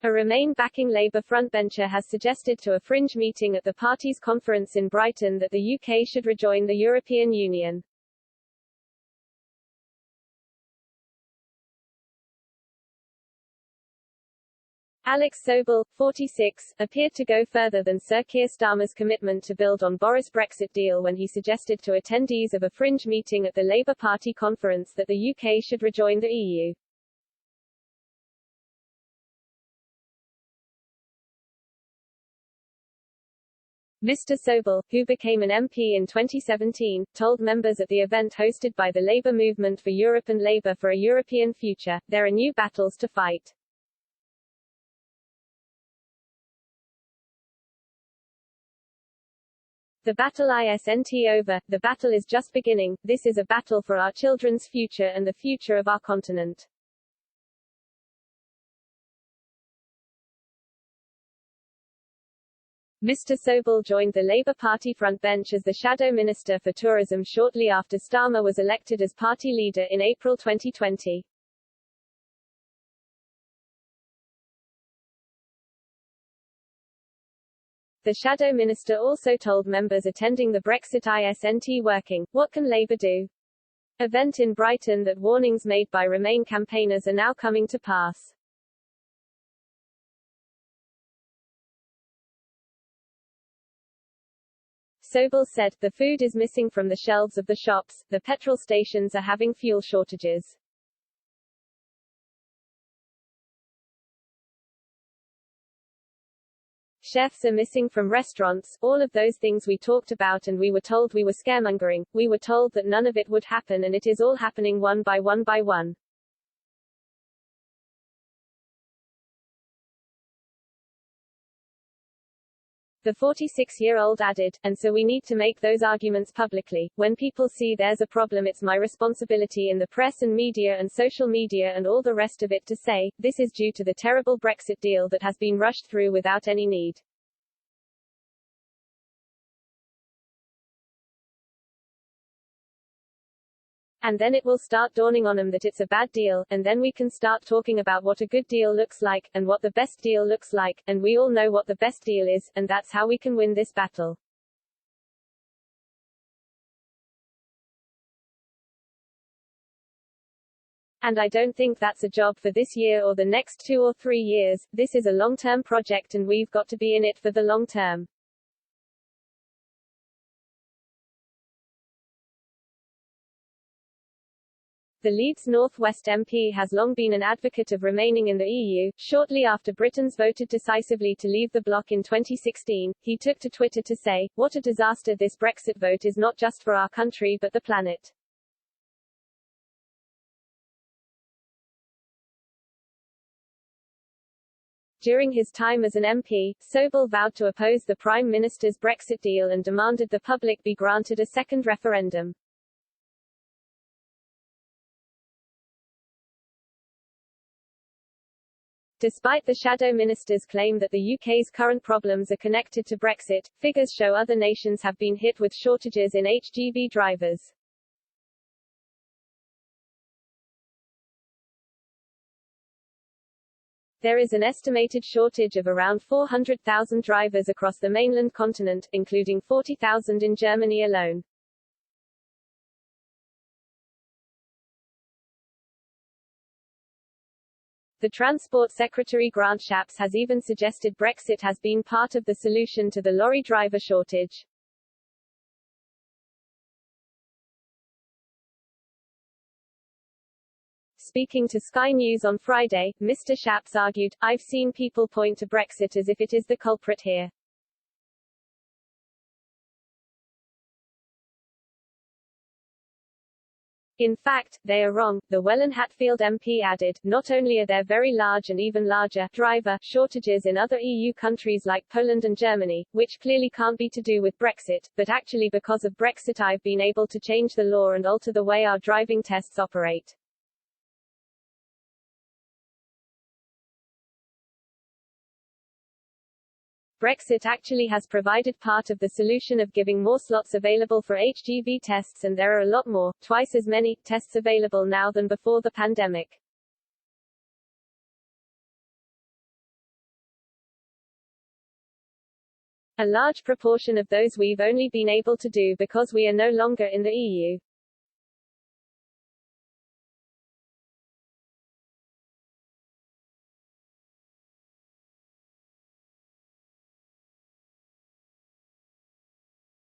A Remain-backing Labour frontbencher has suggested to a fringe meeting at the party's conference in Brighton that the UK should rejoin the European Union. Alex Sobel, 46, appeared to go further than Sir Keir Starmer's commitment to build on Boris' Brexit deal when he suggested to attendees of a fringe meeting at the Labour Party conference that the UK should rejoin the EU. Mr. Sobel, who became an MP in 2017, told members at the event hosted by the Labour Movement for Europe and Labour for a European Future, "There are new battles to fight. The battle isn't over, the battle is just beginning, this is a battle for our children's future and the future of our continent." Mr. Sobel joined the Labour Party frontbench as the Shadow Minister for Tourism shortly after Starmer was elected as party leader in April 2020. The Shadow Minister also told members attending the Brexit isn't working, "What can Labour do?" event in Brighton that warnings made by Remain campaigners are now coming to pass. Sobel said, "The food is missing from the shelves of the shops, the petrol stations are having fuel shortages. Chefs are missing from restaurants, all of those things we talked about, and we were told we were scaremongering, we were told that none of it would happen, and it is all happening one by one by one." The 46-year-old added, "And so we need to make those arguments publicly. When people see there's a problem, it's my responsibility in the press and media and social media and all the rest of it to say, this is due to the terrible Brexit deal that has been rushed through without any need." And then it will start dawning on them that it's a bad deal, and then we can start talking about what a good deal looks like, and what the best deal looks like, and we all know what the best deal is, and that's how we can win this battle. And I don't think that's a job for this year or the next 2 or 3 years, this is a long-term project and we've got to be in it for the long term. The Leeds North West MP has long been an advocate of remaining in the EU. Shortly after Britons voted decisively to leave the bloc in 2016, he took to Twitter to say, "What a disaster this Brexit vote is, not just for our country but the planet." During his time as an MP, Sobel vowed to oppose the Prime Minister's Brexit deal and demanded the public be granted a second referendum. Despite the Shadow Minister's claim that the UK's current problems are connected to Brexit, figures show other nations have been hit with shortages in HGV drivers. There is an estimated shortage of around 400,000 drivers across the mainland continent, including 40,000 in Germany alone. The Transport Secretary Grant Shapps has even suggested Brexit has been part of the solution to the lorry driver shortage. Speaking to Sky News on Friday, Mr. Shapps argued, "I've seen people point to Brexit as if it is the culprit here. In fact, they are wrong." The Welland-Hatfield MP added, "Not only are there very large and even larger driver shortages in other EU countries like Poland and Germany, which clearly can't be to do with Brexit, but actually because of Brexit I've been able to change the law and alter the way our driving tests operate." Brexit actually has provided part of the solution of giving more slots available for HGV tests, and there are a lot more, twice as many, tests available now than before the pandemic. A large proportion of those we've only been able to do because we are no longer in the EU.